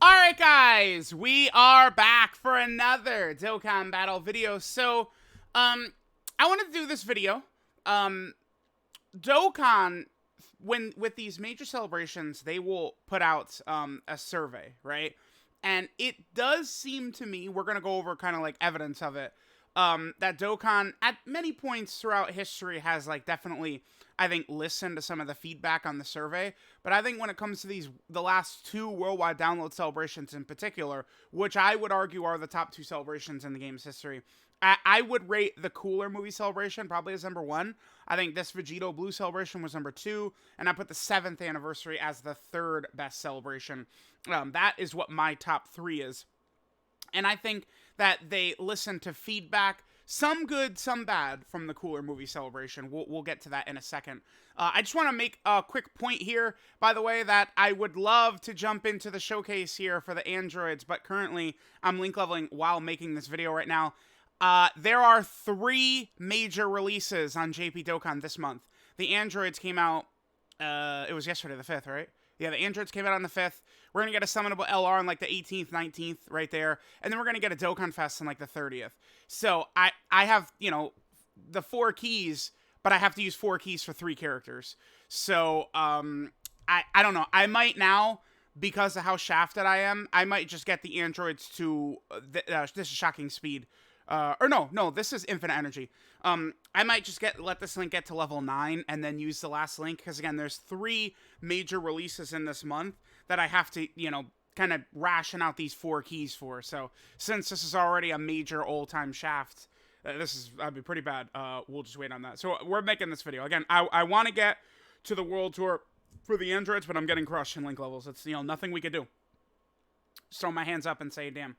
Alright guys, we are back for another Dokkan battle video. So, I wanted to do this video. Dokkan, with these major celebrations, they will put out a survey, right? And it does seem to me, we're going to go over kind of like evidence of it, that Dokkan at many points throughout history has like definitely, I think, listened to some of the feedback on the survey. But I think when it comes to the last two worldwide download celebrations in particular, which I would argue are the top two celebrations in the game's history, I would rate the Cooler movie celebration probably as number one. I think this Vegito Blue celebration was number two, and I put the 7th anniversary as the third best celebration. That is what my top three is. And I think that they listen to feedback, some good, some bad, from the Cooler movie celebration. We'll get to that in a second. I just want to make a quick point here, by the way, that I would love to jump into the showcase here for the androids, but currently I'm link leveling while making this video right now. There are 3 major releases on JP Dokkan this month. The androids came out, it was yesterday, the 5th, right? Yeah, the androids came out on the 5th. We're going to get a summonable LR on like the 18th, 19th, right there. And then we're going to get a Dokkan Fest on like the 30th. So I have, you know, the 4 keys, but I have to use 4 keys for 3 characters. So, I don't know. I might now, because of how shafted I am, I might just get the androids to, this is Shocking Speed. Or no, this is Infinite Energy. I might just let this link get to level 9 and then use the last link, because again, there's 3 major releases in this month that I have to, you know, kind of ration out these 4 keys for. So since this is already a major all-time shaft, that'd be pretty bad. We'll just wait on that. So we're making this video. Again, I want to get to the World Tour for the androids, but I'm getting crushed in link levels. It's, you know, nothing we could do. Just throw my hands up and say, damn.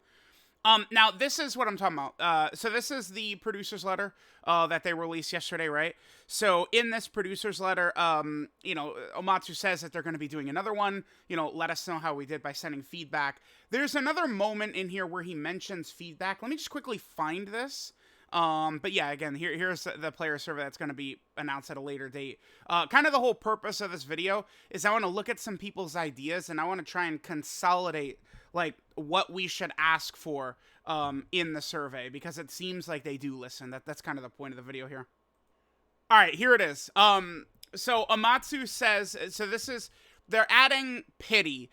Now, this is what I'm talking about. So this is the producer's letter that they released yesterday, right? So in this producer's letter, you know, Omatsu says that they're going to be doing another one. You know, let us know how we did by sending feedback. There's another moment in here where he mentions feedback. Let me just quickly find this. But yeah, again, here's the player survey that's going to be announced at a later date. Kind of the whole purpose of this video is I want to look at some people's ideas, and I want to try and consolidate like what we should ask for in the survey, because it seems like they do listen. That's kind of the point of the video here. All right, here it is. So Amatsu says, so they're adding pity.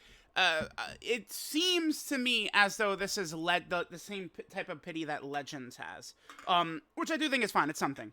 It seems to me as though this is the same type of pity that Legends has, which I do think is fine. It's something.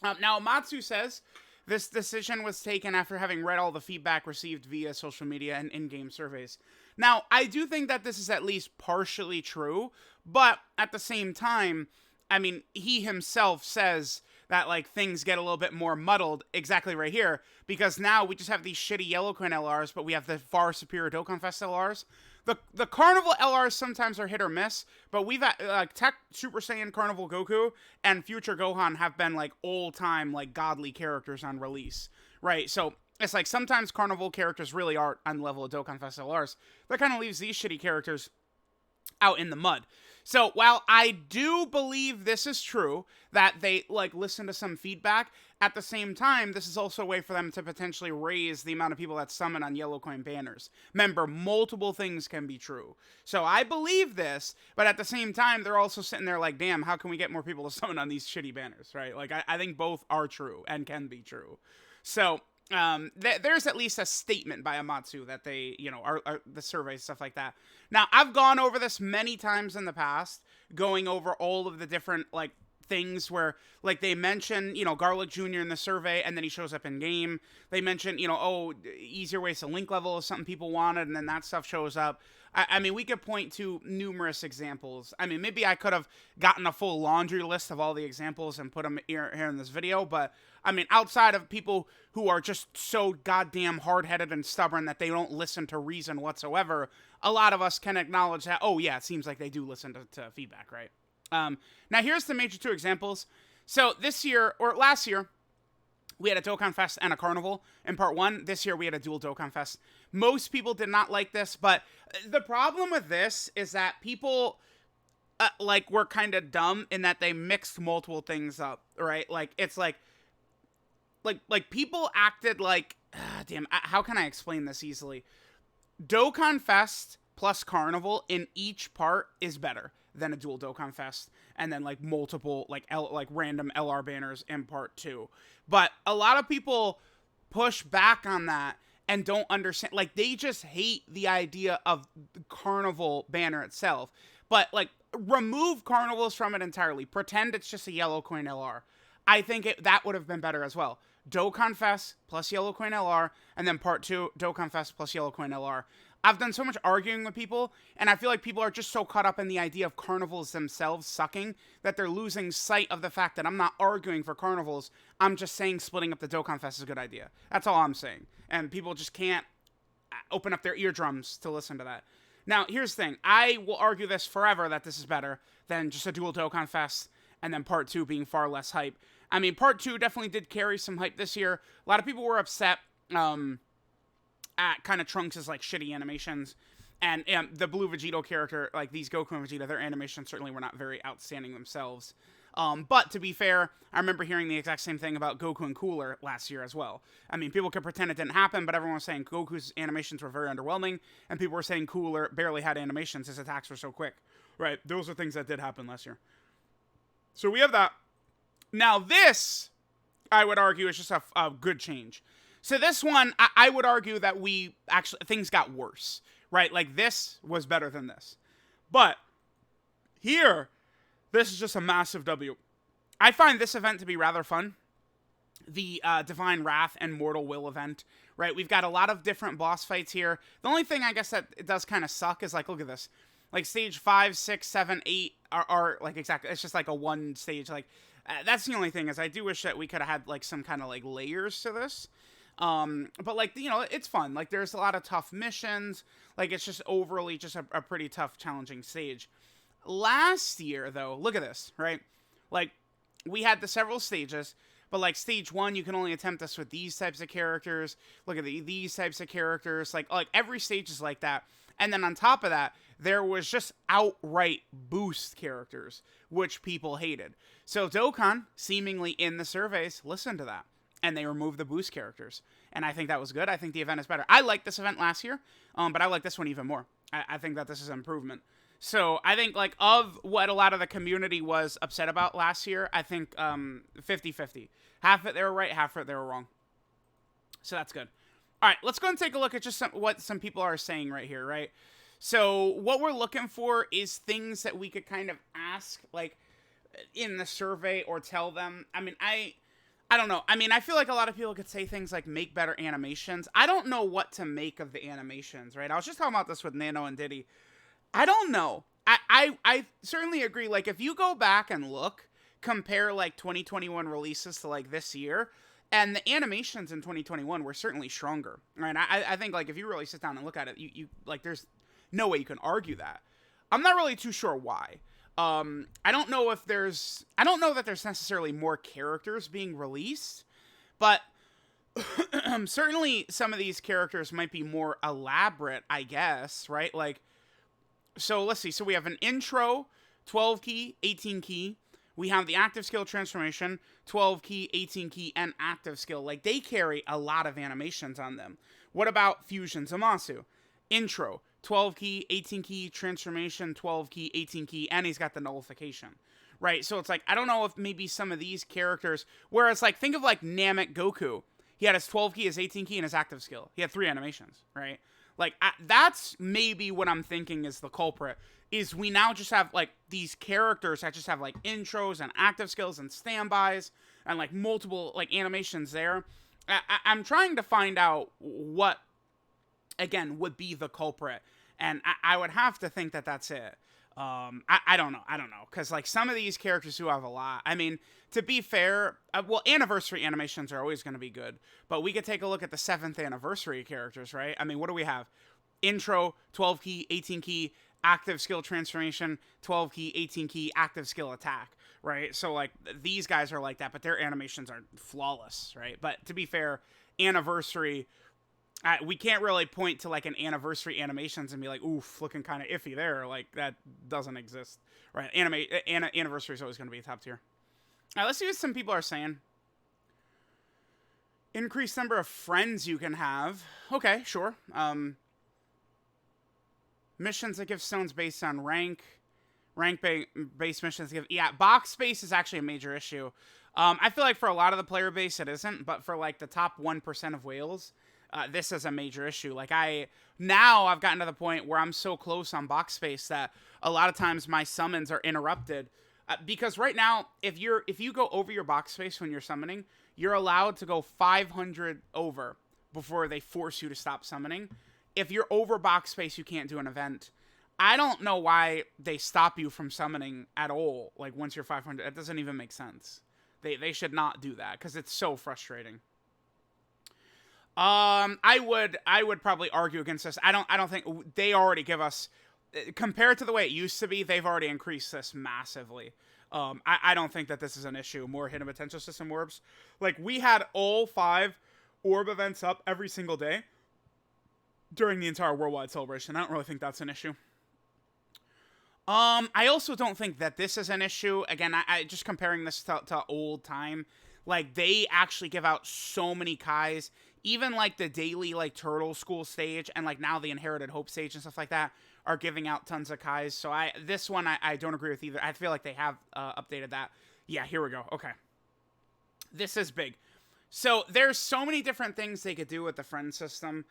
Now Amatsu says this decision was taken after having read all the feedback received via social media and in-game surveys. Now, I do think that this is at least partially true, but at the same time, I mean, he himself says that, like, things get a little bit more muddled exactly right here, because now we just have these shitty Yellow Coin LRs, but we have the far superior Dokkan Fest LRs. The Carnival LRs sometimes are hit or miss, but we've had, Tech Super Saiyan Carnival Goku and Future Gohan have been, like, old-time, like, godly characters on release, right? So it's like sometimes Carnival characters really are on the level of Dokkan Fest LRs. That kind of leaves these shitty characters out in the mud. So while I do believe this is true, that they like listen to some feedback, at the same time, this is also a way for them to potentially raise the amount of people that summon on Yellow Coin banners. Remember, multiple things can be true. So I believe this, but at the same time, they're also sitting there like, damn, how can we get more people to summon on these shitty banners, right? Like, I think both are true and can be true. So there's at least a statement by Amatsu that they, you know, are the surveys, stuff like that. Now, I've gone over this many times in the past, going over all of the different, like, things where, like, they mention, you know, Garlic Jr. in the survey, and then he shows up in game. They mention, you know, oh, easier ways to link level is something people wanted, and then that stuff shows up. I mean, we could point to numerous examples. I mean, maybe I could have gotten a full laundry list of all the examples and put them here in this video, but, I mean, outside of people who are just so goddamn hard-headed and stubborn that they don't listen to reason whatsoever, a lot of us can acknowledge that, oh, yeah, it seems like they do listen to feedback, right? Now, here's the major 2 examples. So, this year, or last year, we had a Dokkan Fest and a Carnival in part 1. This year, we had a dual Dokkan Fest. Most people did not like this, but the problem with this is that people, like, were kind of dumb in that they mixed multiple things up, right? Like, it's like people acted like, damn, how can I explain this easily? Dokkan Fest plus Carnival in each part is better than a dual Dokkan Fest, and then like multiple like random LR banners in part 2. But a lot of people push back on that and don't understand, like they just hate the idea of the Carnival banner itself. But like remove Carnivals from it entirely. Pretend it's just a yellow coin LR. I think that would have been better as well. Dokkan Fest plus yellow coin LR, and then part 2 Dokkan Fest plus yellow coin LR. I've done so much arguing with people, and I feel like people are just so caught up in the idea of Carnivals themselves sucking that they're losing sight of the fact that I'm not arguing for Carnivals. I'm just saying splitting up the Dokkan Fest is a good idea. That's all I'm saying. And people just can't open up their eardrums to listen to that. Now, here's the thing. I will argue this forever that this is better than just a dual Dokkan Fest, and then part 2 being far less hype. I mean, part 2 definitely did carry some hype this year. A lot of people were upset at kind of Trunks' like shitty animations, and the Blue Vegito character, like these Goku and Vegeta, their animations certainly were not very outstanding themselves. But to be fair, I remember hearing the exact same thing about Goku and Cooler last year as well. I mean, people could pretend it didn't happen, but everyone was saying Goku's animations were very underwhelming, and people were saying Cooler barely had animations, his attacks were so quick. Right, those are things that did happen last year. So we have that. Now this, I would argue, is just a good change. So this one, I would argue that things got worse, right? Like this was better than this. But here, this is just a massive W. I find this event to be rather fun. The Divine Wrath and Mortal Will event, right? We've got a lot of different boss fights here. The only thing I guess that it does kind of suck is like, look at this. Like stage 5, 6, 7, 8 are like exactly, it's just like a one stage. Like that's the only thing is I do wish that we could have had like some kind of like layers to this. But like, you know, it's fun. Like there's a lot of tough missions. Like it's just overly just a pretty tough, challenging stage. Last year though, look at this, right? Like we had the several stages, but like stage 1, you can only attempt this with these types of characters. Look at these types of characters. Like every stage is like that. And then on top of that, there was just outright boost characters, which people hated. So Dokkan, seemingly in the surveys, listened to that. And they removed the boost characters. And I think that was good. I think the event is better. I liked this event last year, but I like this one even more. I think that this is an improvement. So I think, like, of what a lot of the community was upset about last year, I think 50-50. Half of it they were right, half of it they were wrong. So that's good. All right, let's go and take a look at just what some people are saying right here, right? So what we're looking for is things that we could kind of ask, like, in the survey or tell them. I mean, I don't know. I mean, I feel like a lot of people could say things like make better animations. I don't know what to make of the animations, right? I was just talking about this with Nano and Diddy. I don't know. I certainly agree. Like, if you go back and look, compare, like, 2021 releases to, like, this year, and the animations in 2021 were certainly stronger, right? I think, like, if you really sit down and look at it, you like, there's no way you can argue that. I'm not really too sure why. I don't know that there's necessarily more characters being released, but certainly some of these characters might be more elaborate, I guess, right? Like, so let's see. So we have an intro, 12 key, 18 key. We have the active skill transformation, 12 key, 18 key, and active skill. Like, they carry a lot of animations on them. What about Fusion Zamasu? Intro, 12 key, 18 key, transformation, 12 key, 18 key, and he's got the nullification, right? So it's like, I don't know if maybe some of these characters, where it's like, think of like Namek Goku. He had his 12 key, his 18 key, and his active skill. He had 3 animations, right? Like, that's maybe what I'm thinking is the culprit, is we now just have like these characters that just have like intros and active skills and standbys and like multiple like animations there. I'm trying to find out what, again, would be the culprit, and I would have to think that that's it. I don't know, because like some of these characters who have a lot, I mean, to be fair, well, anniversary animations are always going to be good, but we could take a look at the 7th anniversary characters, right? I mean, what do we have? Intro, 12 key, 18 key, active skill transformation, 12 key, 18 key, active skill attack, right? So like these guys are like that, but their animations are flawless, right? But to be fair, anniversary, we can't really point to like an anniversary animations and be like, oof, looking kind of iffy there. Like, that doesn't exist, right? Anniversary is always going to be top tier. All right, let's see what some people are saying. Increased number of friends you can have. Okay, sure. Missions that give stones based on rank. Based missions give... Yeah, box space is actually a major issue. I feel like for a lot of the player base, it isn't. But for, like, the top 1% of whales, this is a major issue. Like, now I've gotten to the point where I'm so close on box space that a lot of times my summons are interrupted. Because right now, if you go over your box space when you're summoning, you're allowed to go 500 over before they force you to stop summoning. If you're over box space, you can't do an event. I don't know why they stop you from summoning at all. Like, once you're 500, it doesn't even make sense. They should not do that because it's so frustrating. I would probably argue against this. I don't think they already give us, compared to the way it used to be, they've already increased this massively. I don't think that this is an issue. More hidden potential system orbs. Like, we had all 5 orb events up every single day during the entire worldwide celebration. I don't really think that's an issue. I also don't think that this is an issue. Again, I just comparing this to old time. Like, they actually give out so many Kais. Even, like, the daily, like, Turtle School stage and, like, now the Inherited Hope stage and stuff like that are giving out tons of Kais. So this one I don't agree with either. I feel like they have updated that. Yeah, here we go. Okay. This is big. So there's so many different things they could do with the friend system.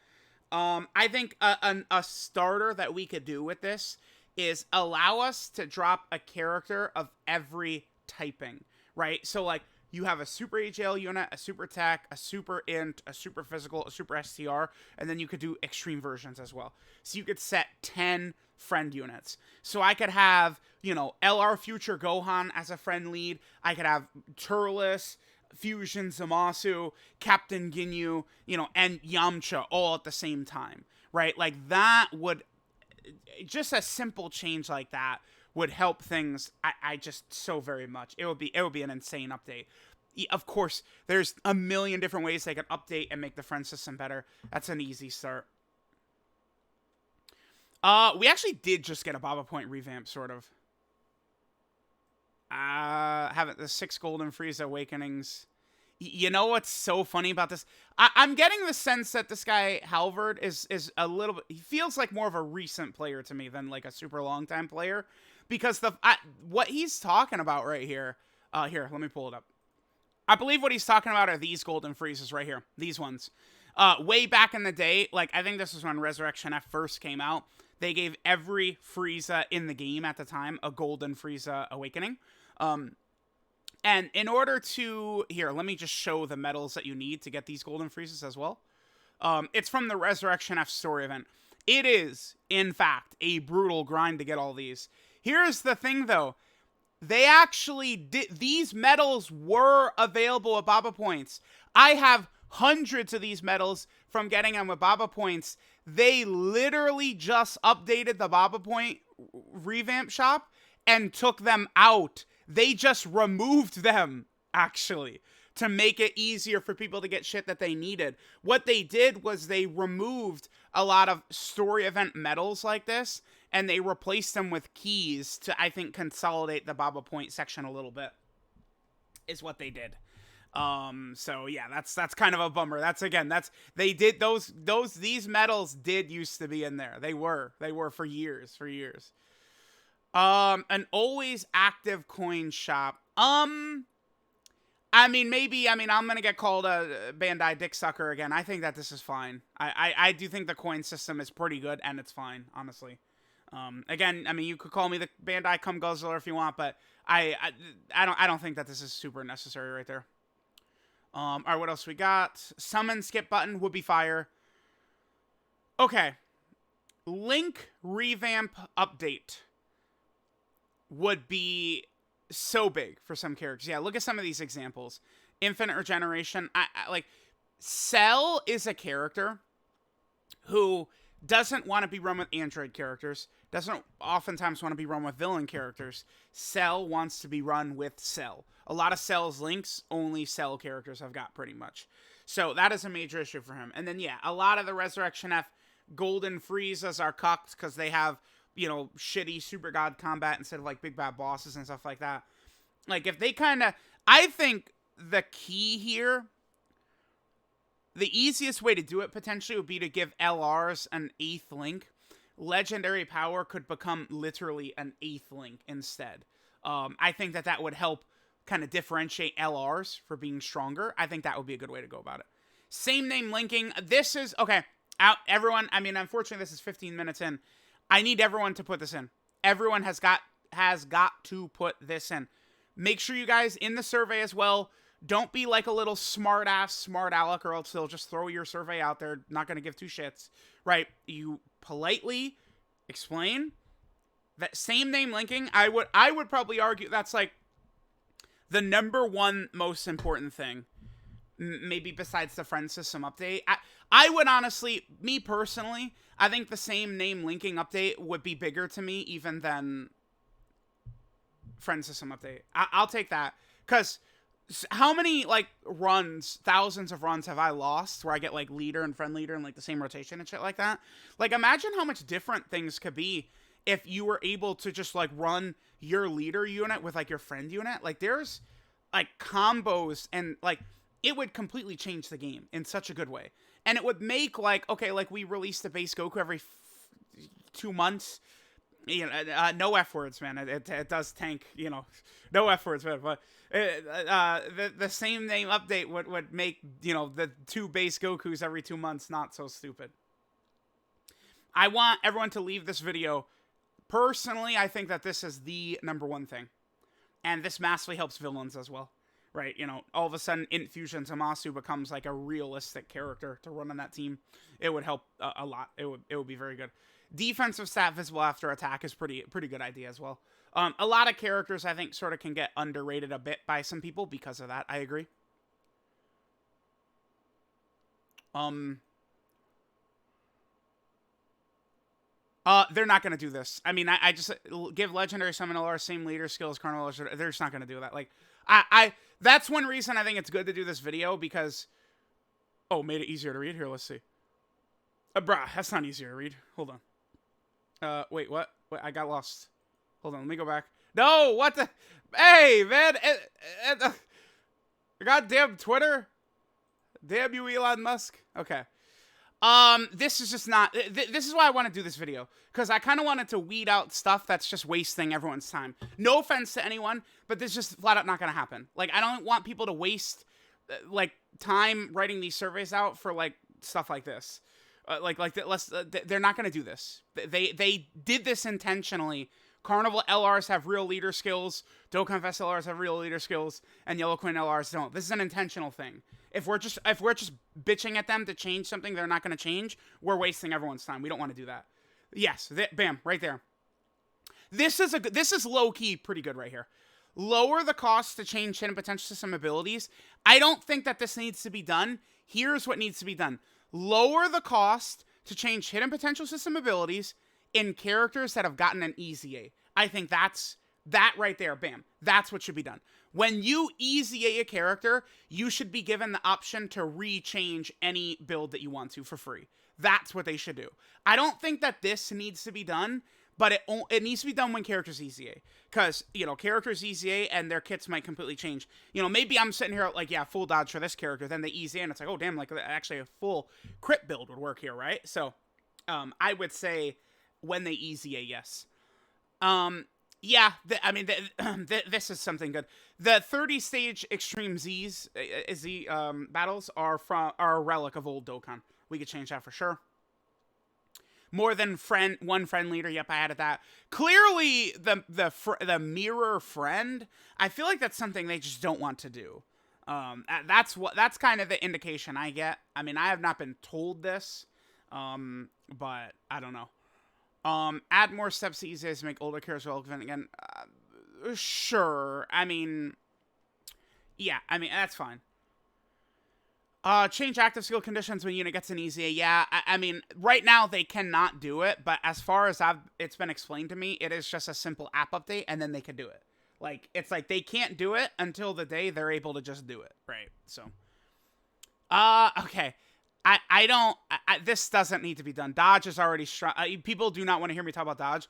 I think a starter that we could do with this is allow us to drop a character of every typing, right? So, like, you have a super AGL unit, a super tech, a super int, a super physical, a super STR, and then you could do extreme versions as well. So you could set 10 friend units. So I could have, you know, LR Future Gohan as a friend lead. I could have Turles, Fusion Zamasu, Captain Ginyu, you know, and Yamcha all at the same time, right? Like, that would, just a simple change like that would help things. I just so very much. It would be an insane update. Of course, there's a million different ways they can update and make the friend system better. That's an easy start. We actually did just get a Baba Point revamp, sort of. Have it the 6 Golden Frieza Awakenings. You know what's so funny about this? I'm getting the sense that this guy Halvard is a little bit. He feels like more of a recent player to me than like a super long time player, because what he's talking about right here. Here, let me pull it up. I believe what he's talking about are these Golden Friezas right here. These ones. Way back in the day, like, I think this was when Resurrection F first came out. They gave every Frieza in the game at the time a Golden Frieza Awakening. And in order to... Here, let me just show the medals that you need to get these Golden Friezas as well. It's from the Resurrection F story event. It is, in fact, a brutal grind to get all these. Here's the thing, though. They actually did... These medals were available at Baba Points. I have hundreds of these medals from getting them with Baba Points. They literally just updated the Baba Point revamp shop and took them out. They just removed them, actually, to make it easier for people to get shit that they needed. What they did was they removed a lot of story event medals like this, and they replaced them with keys to, I think, consolidate the Baba Point section a little bit, is what they did. So yeah, that's kind of a bummer. They did these medals did used to be in there. They were for years. An always active coin shop. I'm gonna get called a Bandai dick sucker again. I think that this is fine. I do think the coin system is pretty good, and it's fine, honestly. Again, I mean, you could call me the Bandai cum guzzler if you want, but I don't think that this is super necessary right there. All right, what else we got? Summon skip button would be fire. Okay. Link revamp update would be so big for some characters. Yeah, look at some of these examples. Infinite regeneration. I like, Cell is a character who doesn't want to be run with android characters, doesn't oftentimes want to be run with villain characters. Cell wants to be run with Cell. A lot of Cell's links, only Cell characters have got, pretty much. So that is a major issue for him. And then, yeah, a lot of the Resurrection F Golden Friezas are cucked because they have, you know, shitty Super God combat instead of, like, big bad bosses and stuff like that. Like, if they kind of... I think the key here... The easiest way to do it, potentially, would be to give LRs an 8th link. legendary power could become literally an 8th link instead. I think that would help kind of differentiate LRs for being stronger. I think that would be a good way to go about it. Same name linking. This is, okay, out everyone. I mean, unfortunately, this is 15 minutes in. I need everyone to put this in. Everyone has got to put this in. Make sure you guys in the survey as well. Don't be like a little smart aleck, or else they'll just throw your survey out there. Not going to give two shits, right? You politely explain that same name linking. I would probably argue that's like the #1 most important thing. Maybe besides the friend system update. I would honestly, me personally, I think the same name linking update would be bigger to me even than friend system update. I'll take that. Because how many, like, runs, thousands of runs have I lost where I get, like, leader and friend leader and, like, the same rotation and shit like that? Like, imagine how much different things could be if you were able to just, like, run your leader unit with, like, your friend unit. Like, there's, like, combos and, like, it would completely change the game in such a good way. And it would make, like, okay, like, we release the base Goku every 2 months. You know, no F words, man. It does tank, you know, no F words, man. But the same name update would make, you know, the 2 base Gokus every 2 months not so stupid. I want everyone to leave this video. Personally, I think that this is the #1 thing. And this massively helps villains as well. Right, you know, all of a sudden, Infusion Zamasu becomes like a realistic character to run on that team. It would help a lot. It would be very good. Defensive stat visible after attack is pretty good idea as well. A lot of characters I think sort of can get underrated a bit by some people because of that. I agree. They're not gonna do this. I mean, I just give Legendary Summon LR same leader skills, Carnival. They're just not gonna do that. Like, that's one reason I think it's good to do this video, because... Oh, made it easier to read? Here, let's see. Bruh, that's not easier to read. Hold on. Wait, what? Wait, I got lost. Hold on, let me go back. No, what the... Hey, man! Goddamn Twitter! Damn you, Elon Musk. Okay. This is just not... This is why I want to do this video. Because I kind of wanted to weed out stuff that's just wasting everyone's time. No offense to anyone, but this is just flat out not going to happen. Like, I don't want people to waste, like, time writing these surveys out for, like, stuff like this. They're not going to do this. They did this intentionally. Carnival LRs have real leader skills. Dokkan Fest LRs have real leader skills. And Yellow Queen LRs don't. This is an intentional thing. If we're just bitching at them to change something they're not going to change, we're wasting everyone's time. We don't want to do that. Yes, bam, right there. This is low key pretty good right here. Lower the cost to change hidden potential system abilities. I don't think that this needs to be done. Here's what needs to be done. Lower the cost to change hidden potential system abilities in characters that have gotten an easy A. I think that right there, bam. That's what should be done. When you easy A character, you should be given the option to rechange any build that you want to for free. That's what they should do. I don't think that this needs to be done, but it needs to be done when characters easy A. Because, you know, characters easy A and their kits might completely change. You know, maybe I'm sitting here like, yeah, full dodge for this character, then they easy A and it's like, oh, damn, like actually a full crit build would work here, right? So, I would say when they easy A, yes. Yeah, this is something good. The 30-stage Extreme Z's battles are a relic of old Dokkan. We could change that for sure. More than one friend leader. Yep, I added that. Clearly, the mirror friend. I feel like that's something they just don't want to do. That's kind of the indication I get. I mean, I have not been told this, but I don't know. Add more steps to easy to make older characters relevant again. Sure. I mean, yeah. I mean, that's fine. Change active skill conditions when unit gets an easy A. Yeah, I mean, right now they cannot do it, but as far as it's been explained to me, it is just a simple app update, and then they can do it. Like, it's like they can't do it until the day they're able to just do it, right? So, okay. This doesn't need to be done. Dodge is already strong. People do not want to hear me talk about dodge.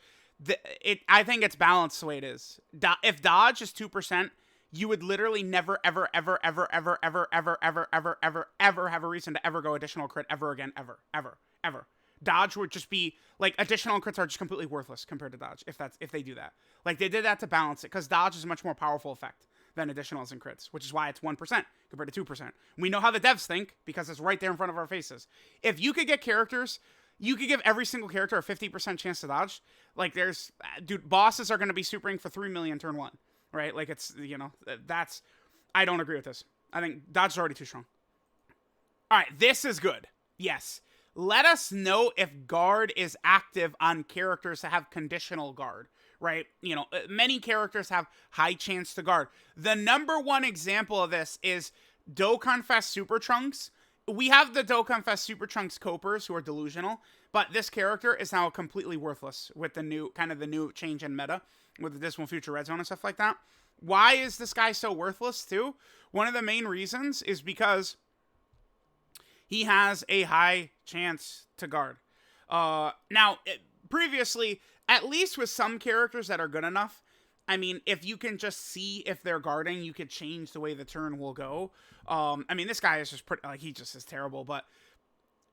I think it's balanced the way it is. If dodge is 2%, you would literally never, ever, ever, ever, ever, ever, ever, ever, ever, ever, ever have a reason to ever go additional crit ever again, ever, ever, ever. Dodge would just be like additional crits are just completely worthless compared to dodge if they do that. Like they did that to balance it because dodge is a much more powerful effect than additionals and crits, which is why it's 1% compared to 2%. We know how the devs think because it's right there in front of our faces. If you could get characters, you could give every single character a 50% chance to dodge. Like there's, dude, bosses are going to be supering for 3 million turn 1, right? Like it's, you know, that's, I don't agree with this. I think dodge is already too strong. All right, this is good. Yes. Let us know if guard is active on characters that have conditional guard, right? You know, many characters have high chance to guard. The number one example of this is Dokkan Fest Super Trunks. We have the Dokkan Fest Super Trunks copers who are delusional, but this character is now completely worthless with the new, kind of the new change in meta with the Dismal Future Red Zone and stuff like that. Why is this guy so worthless too? One of the main reasons is because he has a high chance to guard. Now, previously, at least with some characters that are good enough, I mean, if you can just see if they're guarding, you could change the way the turn will go. I mean, this guy is just pretty, like, he just is terrible, but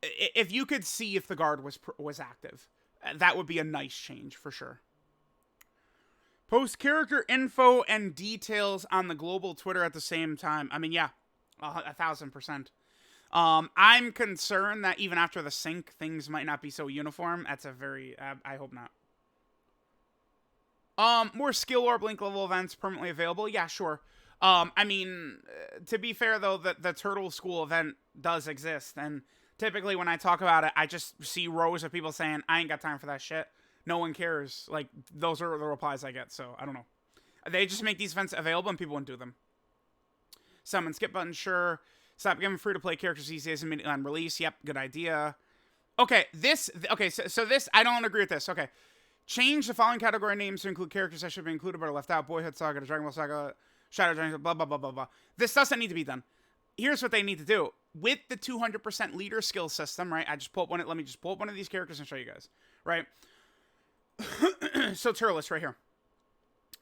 if you could see if the guard was active, that would be a nice change for sure. Post character info and details on the global Twitter at the same time. I mean, yeah, 1,000%. I'm concerned that even after the sync, things might not be so uniform. That's a very, I hope not. More skill orb link level events permanently available. Yeah, sure. I mean, to be fair though, the Turtle School event does exist. And typically when I talk about it, I just see rows of people saying, I ain't got time for that shit. No one cares. Like, those are the replies I get. So I don't know. They just make these events available and people wouldn't do them. Summon skip button, sure. Stop giving free-to-play characters these days immediately on release. Yep, good idea. Okay, so this, I don't agree with this. Okay, change the following category names to include characters that should be included but are left out. Boyhood Saga, the Dragon Ball Saga, Shadow Dragon, blah, blah, blah, blah, blah. This doesn't need to be done. Here's what they need to do. With the 200% leader skill system, right? I just pull up one, let me just pull up one of these characters and show you guys, right? So Turles right here.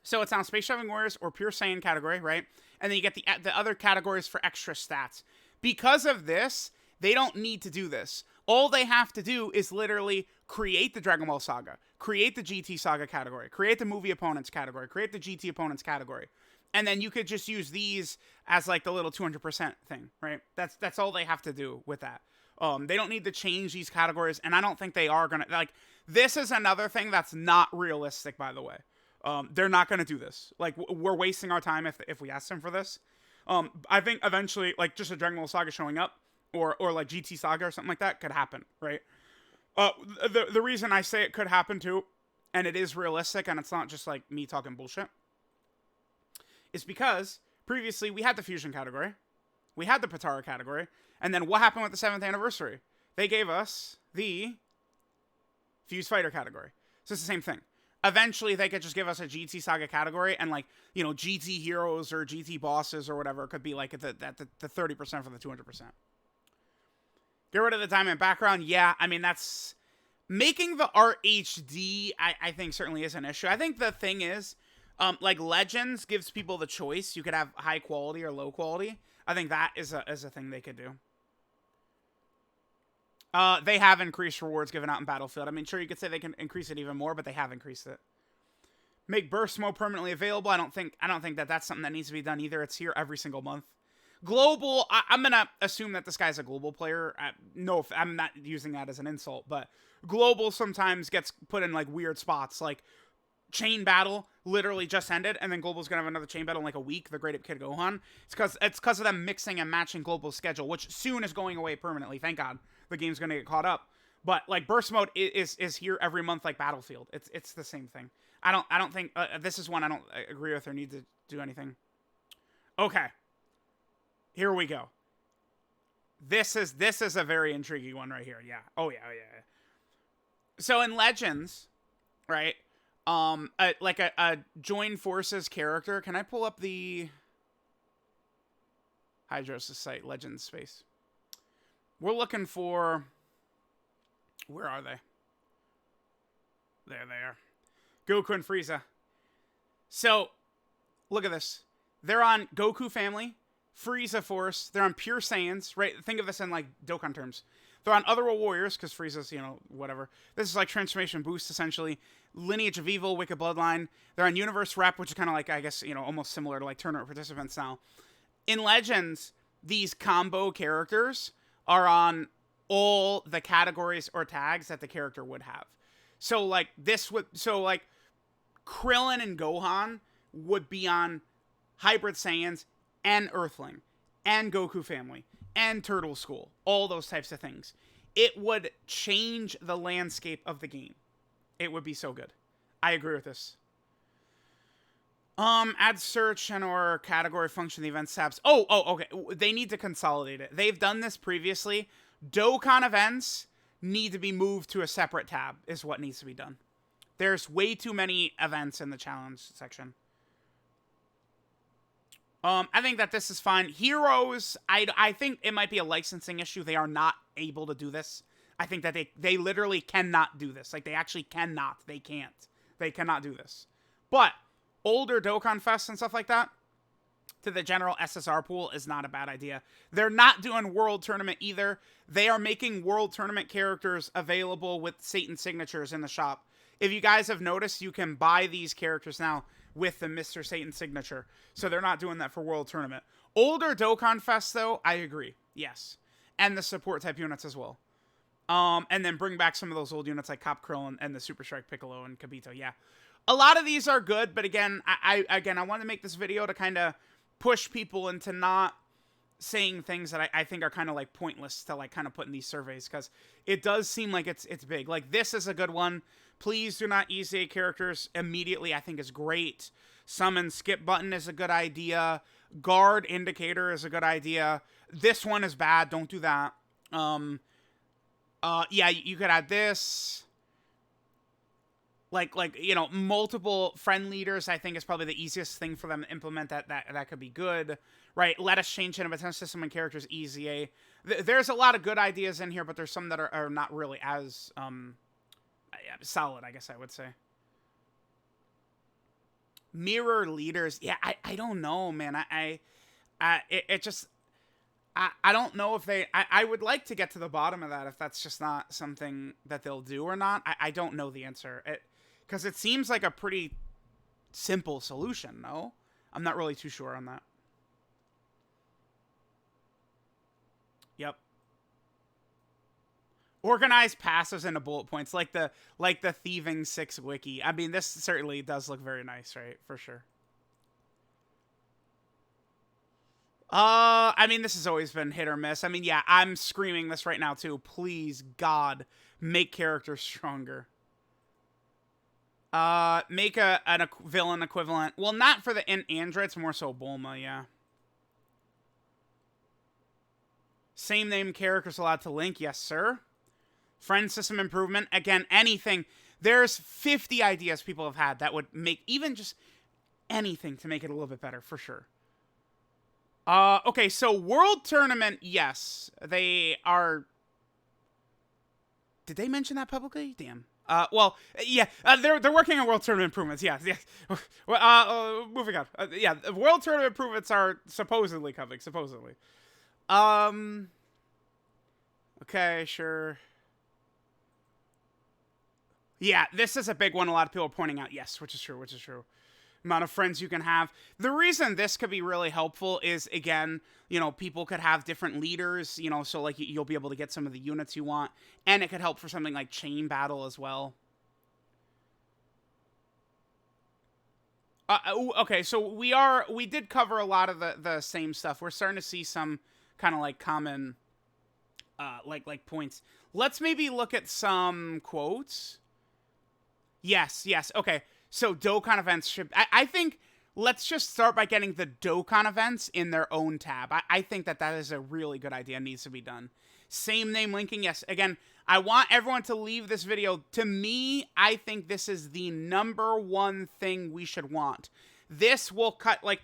So it's on Space Traveling Warriors or Pure Saiyan category, right? And then you get the other categories for extra stats. Because of this, they don't need to do this. All they have to do is literally create the Dragon Ball Saga, create the GT Saga category, create the movie opponents category, create the GT opponents category. And then you could just use these as like the little 200% thing, right? That's all they have to do with that. They don't need to change these categories, and I don't think they are going to, like, this is another thing that's not realistic, by the way. They're not going to do this. Like, we're wasting our time if we ask them for this. I think eventually, like, just a Dragon Ball Saga showing up, or like GT Saga or something like that could happen, right? The reason I say it could happen too, and it is realistic, and it's not just like me talking bullshit, is because previously we had the Fusion category, we had the Patara category, and then what happened with the 7th anniversary? They gave us the Fuse Fighter category. So it's the same thing. Eventually, they could just give us a GT Saga category, and, like, you know, GT heroes or GT bosses or whatever could be, like, the 30% for the 200%. Get rid of the diamond background. Yeah, I mean, that's... Making the art HD, I think, certainly is an issue. I think the thing is, like, Legends gives people the choice. You could have high quality or low quality. I think that is a thing they could do. They have increased rewards given out in Battlefield. I mean, sure, you could say they can increase it even more, but they have increased it. Make burst mode permanently available. I don't think that that's something that needs to be done either. It's here every single month. Global, I'm gonna assume that this guy's a global player. No, I'm not using that as an insult, but global sometimes gets put in, like, weird spots. Like, Chain Battle literally just ended, and then Global's gonna have another Chain Battle in, like, a week, the Great Ape Kid Gohan. It's because of them mixing and matching Global's schedule, which soon is going away permanently. Thank God. The game's gonna get caught up. But, like, burst mode is here every month, like Battlefield. It's the same thing. I don't think this is one I don't agree with or need to do anything. Okay. Here we go. This is a very intriguing one right here. Yeah. Oh yeah. So in Legends, right? Like a Join Forces character. Can I pull up the Hydros' site, Legends space? We're looking for... Where are they? There they are. Goku and Frieza. So, look at this. They're on Goku Family, Frieza Force. They're on Pure Saiyans, right? Think of this in, like, Dokkan terms. They're on Otherworld Warriors, because Frieza's, whatever. This is like Transformation Boost, essentially. Lineage of Evil, Wicked Bloodline. They're on Universe Rep, which is kind of like, I guess, almost similar to like tournament participants now. In Legends, these combo characters are on all the categories or tags that the character would have. So, like, Krillin and Gohan would be on Hybrid Saiyans and Earthling and Goku Family and Turtle School, all those types of things. It would change the landscape of the game. It would be so good. I agree with this. Add search and or category function the event tabs. Oh, okay. They need to consolidate it. They've done this previously. Dokkan events need to be moved to a separate tab is what needs to be done. There's way too many events in the challenge section. I think that this is fine. Heroes, I think it might be a licensing issue. They are not able to do this. I think that they literally cannot do this. Like, they actually cannot. They can't. They cannot do this. But older Dokkan Fests and stuff like that, to the general SSR pool is not a bad idea. They're not doing World Tournament either. They are making World Tournament characters available with Satan signatures in the shop. If you guys have noticed, you can buy these characters now with the Mr. Satan signature. So they're not doing that for World Tournament. Older Dokkan Fest, though, I agree. Yes. And the support type units as well. And then bring back some of those old units like Cop Krill and the Super Strike Piccolo and Kabito. Yeah. A lot of these are good, but again, I wanted to make this video to kind of push people into not saying things that I think are kind of like pointless to like kind of put in these surveys, because it does seem like it's big. Like, this is a good one. Please do not EZA characters immediately, I think is great. Summon skip button is a good idea. Guard indicator is a good idea. This one is bad. Don't do that. Yeah, you could add this. Like multiple friend leaders, I think is probably the easiest thing for them to implement. That could be good, right? Let us change inhabitant system and characters EZA. There's a lot of good ideas in here, but there's some that are not really as solid, I guess I would say. Mirror leaders, yeah, I don't know, man. I don't know if I would like to get to the bottom of that, if that's just not something that they'll do or not. I don't know the answer. Because it seems like a pretty simple solution, no? I'm not really too sure on that. Yep. Organize passives into bullet points, like the Thieving 6 wiki. I mean, this certainly does look very nice, right? For sure. I mean, this has always been hit or miss. I mean, yeah, I'm screaming this right now, too. Please, God, make characters stronger. Make a villain equivalent. Well, not for the Android, it's more so Bulma, yeah. Same name characters allowed to link, yes, sir. Friend system improvement. Again, anything. There's 50 ideas people have had that would make even just anything to make it a little bit better, for sure. Okay, so World Tournament, yes. They are... Did they mention that publicly? Damn. Well, yeah, they're working on World Tournament improvements, yeah. Well, moving on. Yeah, World Tournament improvements are supposedly coming, supposedly. Okay, sure. Yeah, this is a big one a lot of people are pointing out. Yes, which is true. Amount of friends you can have. The reason this could be really helpful is, again, people could have different leaders, so like you'll be able to get some of the units you want, and it could help for something like chain battle as well. Okay, so we did cover a lot of the same stuff. We're starting to see some kind of like common like points. Let's maybe look at some quotes. Yes. Okay. So Dokkan events should... I think let's just start by getting the Dokkan events in their own tab. I think that is a really good idea and needs to be done. Same name linking, yes. Again, I want everyone to leave this video. To me, I think this is the #1 thing we should want. This will cut... Like,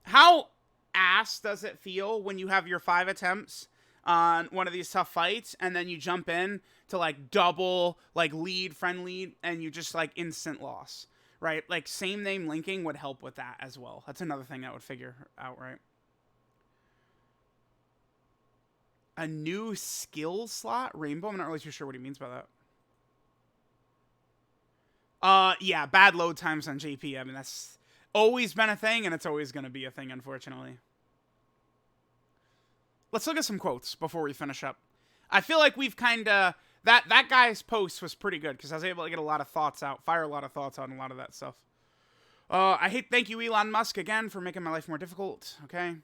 how ass does it feel when you have your 5 attempts on one of these tough fights, and then you jump in to, like, double, like, friend lead, and you just, like, instant loss, right? Like, same name linking would help with that as well. That's another thing that would figure out, right? A new skill slot? Rainbow? I'm not really too sure what he means by that. Yeah, bad load times on JP. I mean, that's always been a thing, and it's always going to be a thing, unfortunately. Let's look at some quotes before we finish up. I feel like we've kind of... That guy's post was pretty good, because I was able to get a lot of thoughts out, fire a lot of thoughts on a lot of that stuff. Thank you, Elon Musk, again, for making my life more difficult, okay?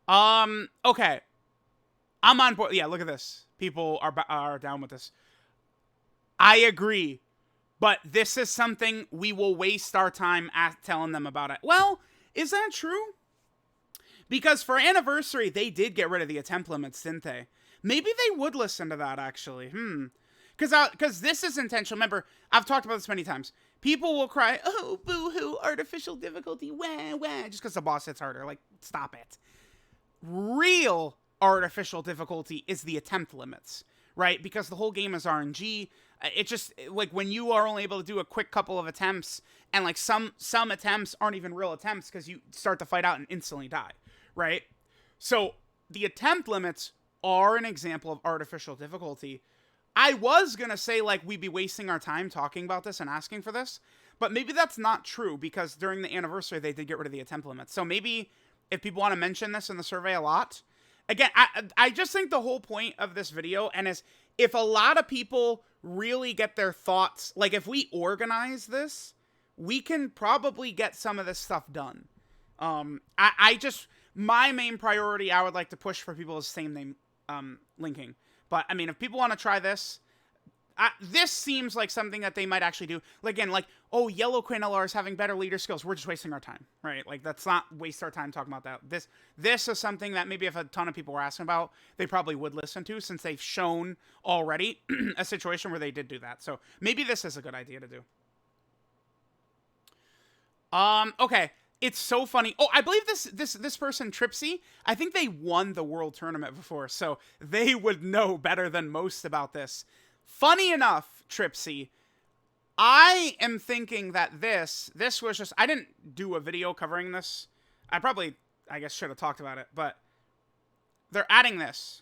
Okay. I'm on board. Yeah, look at this. People are down with this. I agree. But this is something we will waste our time at telling them about it. Well, is that true? Because for anniversary, they did get rid of the attempt limits, didn't they? Maybe they would listen to that, actually. Because this is intentional. Remember, I've talked about this many times. People will cry, oh, boo-hoo, artificial difficulty, wah, wah, just because the boss hits harder. Like, stop it. Real artificial difficulty is the attempt limits, right? Because the whole game is RNG. It just, like, when you are only able to do a quick couple of attempts, and, like, some attempts aren't even real attempts because you start the fight out and instantly die, right? So, the attempt limits are an example of artificial difficulty. I was going to say, like, we'd be wasting our time talking about this and asking for this, but maybe that's not true, because during the anniversary, they did get rid of the attempt limits. So maybe if people want to mention this in the survey a lot, again, I just think the whole point of this video, and is, if a lot of people really get their thoughts, like, if we organize this, we can probably get some of this stuff done. My main priority I would like to push for people is same name linking. But, I mean, if people want to try this, this seems like something that they might actually do. Like, again, like, oh, Yellow Queen LR is having better leader skills. We're just wasting our time, right? Like, let's not waste our time talking about that. This is something that maybe if a ton of people were asking about, they probably would listen to, since they've shown already a situation where they did do that. So maybe this is a good idea to do. Okay. It's so funny. Oh, I believe this person, Tripsy, I think they won the world tournament before, so they would know better than most about this. Funny enough, Tripsy, I am thinking that this was just... I didn't do a video covering this. I guess, should have talked about it, but they're adding this.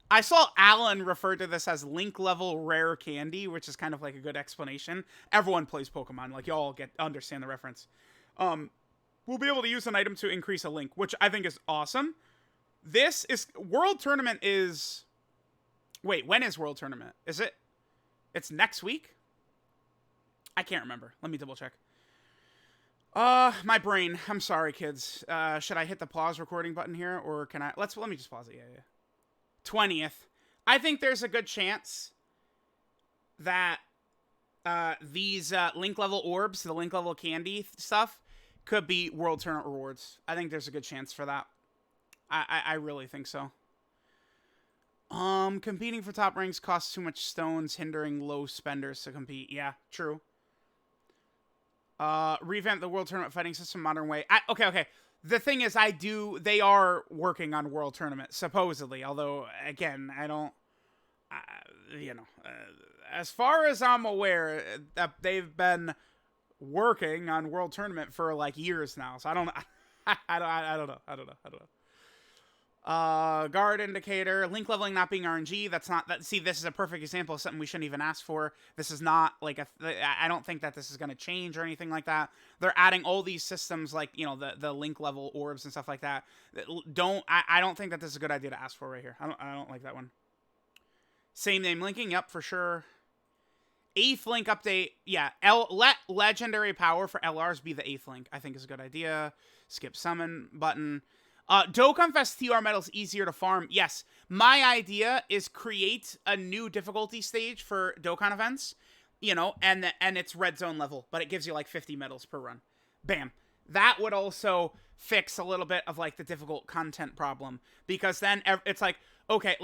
I saw Alan refer to this as Link level rare candy, which is kind of like a good explanation. Everyone plays Pokemon. Like, y'all understand the reference. We'll be able to use an item to increase a Link, which I think is awesome. This is... World Tournament is... Wait, when is World Tournament? Is it... It's next week? I can't remember. Let me double check. My brain. I'm sorry, kids. Should I hit the pause recording button here, or can I... Let me just pause it. Yeah. 20th. I think there's a good chance that these Link level orbs, the Link level candy stuff, could be World Tournament rewards. I think there's a good chance for that. I really think so. Competing for top ranks costs too much stones, hindering low spenders to compete. Yeah, true. Revamp the World Tournament fighting system modern way. Okay. The thing is, they are working on World Tournament, supposedly. Although, again, I don't... as far as I'm aware, that they've been working on World Tournament for like years now, so I don't know. Guard indicator, Link leveling not being RNG. That's not that. See, this is a perfect example of something we shouldn't even ask for. This is not like I don't think that this is going to change or anything like that. They're adding all these systems, like, the Link level orbs and stuff like that. I don't think that this is a good idea to ask for right here. I don't like that one. Same name linking, yep, for sure. 8th Link update, yeah. Let legendary power for LRs be the 8th Link. I think is a good idea. Skip summon button. Dokkan Fest TR medals easier to farm. Yes, my idea is create a new difficulty stage for Dokkan events, and it's red zone level, but it gives you like 50 medals per run. Bam. That would also fix a little bit of like the difficult content problem, because then it's like, okay,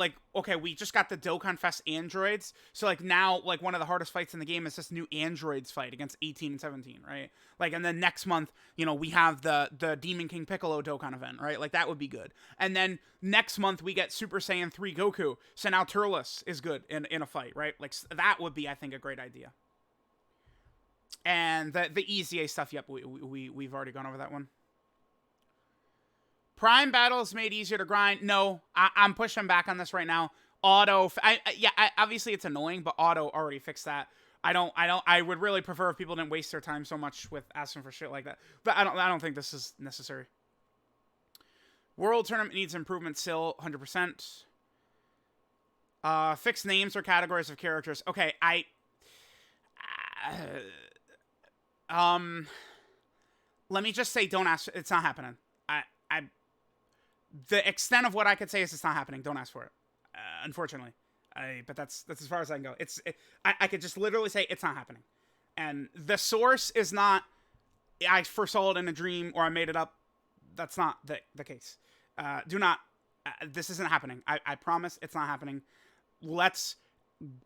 we just got the Dokkan Fest androids, so like now, like, one of the hardest fights in the game is this new androids fight against 18 and 17, right? Like, and then next month, we have the Demon King Piccolo Dokkan event, right? Like, that would be good. And then next month we get Super Saiyan 3 Goku, so now Turles is good in a fight, right? Like, that would be, I think, a great idea. And the EZA stuff, yep, we've already gone over that one. Prime battles made easier to grind. No, I'm pushing back on this right now. Obviously it's annoying, but auto already fixed that. I would really prefer if people didn't waste their time so much with asking for shit like that. But I don't think this is necessary. World Tournament needs improvement still, 100%. Fixed names or categories of characters. Okay, let me just say, don't ask. It's not happening. The extent of what I could say is it's not happening. Don't ask for it. Unfortunately, but that's as far as I can go. I could just literally say it's not happening, and the source is not. I first saw it in a dream or I made it up. That's not the case. Do not. This isn't happening. I promise it's not happening. Let's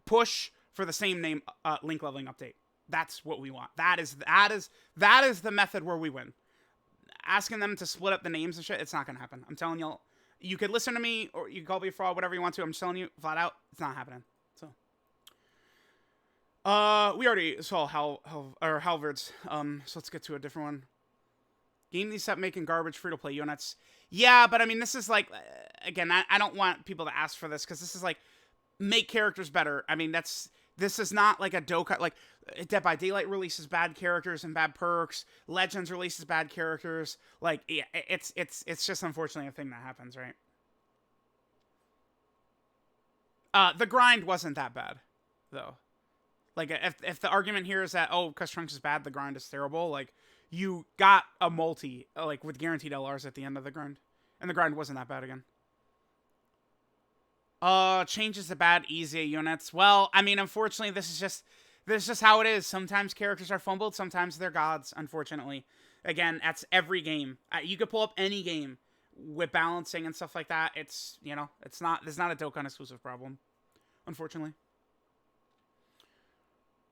push for the same name link leveling update. That's what we want. That is the method where we win. Asking them to split up the names and shit, it's not gonna happen. I'm telling y'all. You could listen to me or you can call me a fraud, whatever you want to. I'm just telling you flat out, it's not happening. So, we already saw Halvard's. So let's get to a different one. Game needs to stop making garbage free to play units. Yeah, but I mean, this is like, again, I don't want people to ask for this because this is like make characters better. I mean, this is not like a Dokkan, like Dead by Daylight releases bad characters and bad perks. Legends releases bad characters. Like, yeah, it's just unfortunately a thing that happens, right? The grind wasn't that bad, though. Like, if the argument here is that, oh, because Trunks is bad, the grind is terrible, like, you got a multi, like, with guaranteed LRs at the end of the grind. And the grind wasn't that bad again. Changes to bad easy units. Well, I mean, unfortunately, this is just how it is. Sometimes characters are fumbled, sometimes they're gods, unfortunately. Again, that's every game. You could pull up any game with balancing and stuff like that. It's, you know, there's not a Dokkan exclusive problem, unfortunately.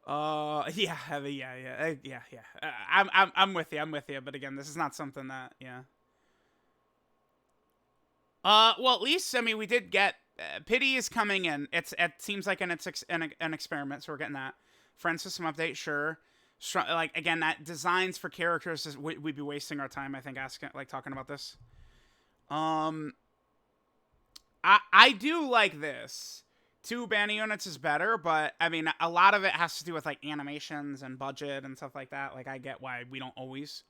Yeah. I'm with you. But again, this is not something that, yeah. Well, at least, I mean, we did get Pity is coming in. It seems like an experiment, so we're getting that. Friend system update, sure. Like, again, that designs for characters we'd be wasting our time, I think, talking about this. I do like this. 2 banner units is better, but I mean, a lot of it has to do with like animations and budget and stuff like that. Like, I get why we don't always.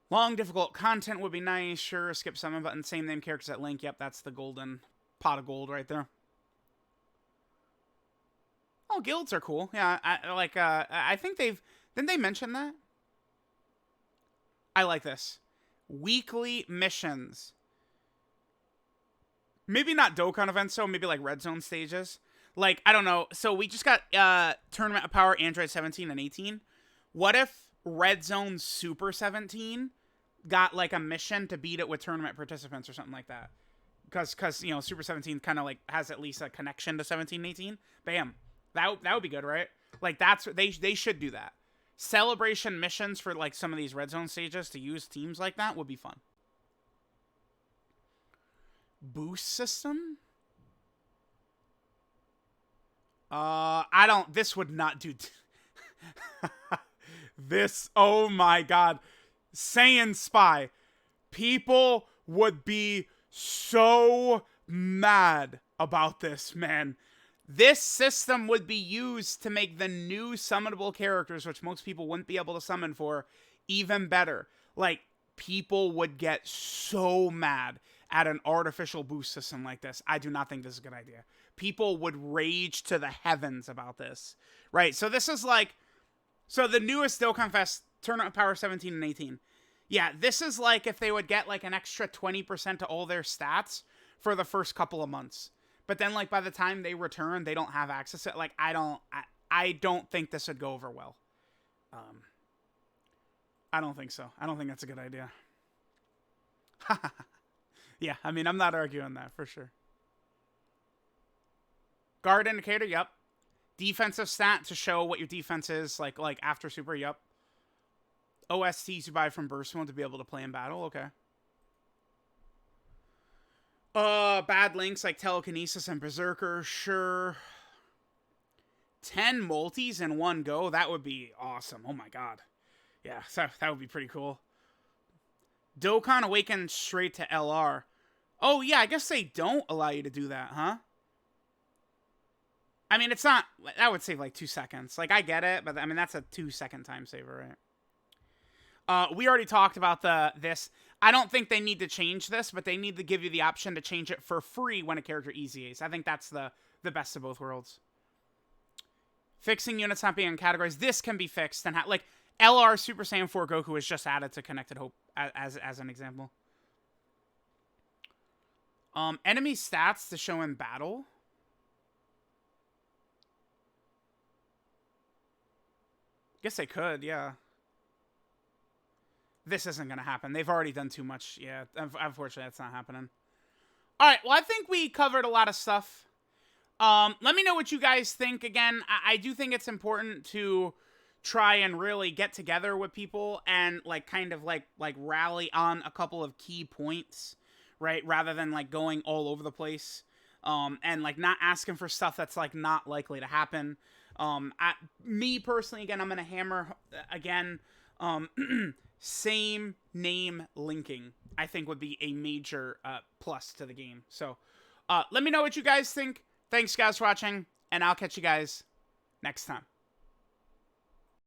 Long, difficult content would be nice. Sure, skip summon button. Same name characters at Link. Yep, that's the golden pot of gold right there. Oh, guilds are cool. Yeah, I think didn't they mention that? I like this. Weekly missions. Maybe not Dokkan events, so maybe like Red Zone stages. Like, I don't know. So we just got Tournament of Power Android 17 and 18. What if Red Zone Super 17 got like a mission to beat it with tournament participants or something like that? Because you know, Super 17 kind of like has at least a connection to 17 and 18. Bam. That would be good, right? Like, that's they should do that. Celebration missions for like some of these Red Zone stages to use teams like that would be fun. Boost system? This would not do. This, oh my god. Saiyan Spy. People would be so mad about this, man. This system would be used to make the new summonable characters, which most people wouldn't be able to summon for, even better. Like, people would get so mad at an artificial boost system like this. I do not think this is a good idea. People would rage to the heavens about this. Right, so this is like... So the newest Dokkan Fest, Tournament of Power 17 and 18. Yeah, this is like if they would get like an extra 20% to all their stats for the first couple of months. But then, like, by the time they return, they don't have access to it. Like, I don't think this would go over well. I don't think so. I don't think that's a good idea. Yeah, I mean, I'm not arguing that, for sure. Guard indicator, yep. Defensive stat to show what your defense is, like after super, yep. OSTs you buy from Burst Mode to be able to play in battle, okay. Bad links like Telekinesis and Berserker, sure. 10 multis in one go, that would be awesome. Oh my god. Yeah, that would be pretty cool. Dokkan awakens straight to LR. Oh, yeah, I guess they don't allow you to do that, huh? I mean, it's not... That would save, like, 2 seconds. Like, I get it, but, I mean, that's a 2-second time saver, right? We already talked about this. I don't think they need to change this, but they need to give you the option to change it for free when a character easy A's. I think that's the best of both worlds. Fixing units not being in categories. This can be fixed. And like, LR Super Saiyan 4 Goku is just added to Connected Hope as an example. Enemy stats to show in battle. Guess they could, yeah. This isn't going to happen. They've already done too much. Yeah, unfortunately, that's not happening. All right, well, I think we covered a lot of stuff. Let me know what you guys think. Again, I do think it's important to try and really get together with people and, like, kind of, like rally on a couple of key points, right? Rather than, like, going all over the place. And, like, not asking for stuff that's, like, not likely to happen. Me, personally, again, I'm going to hammer, again, same name linking, I think, would be a major plus to the game. So, let me know what you guys think. Thanks, guys, for watching, and I'll catch you guys next time.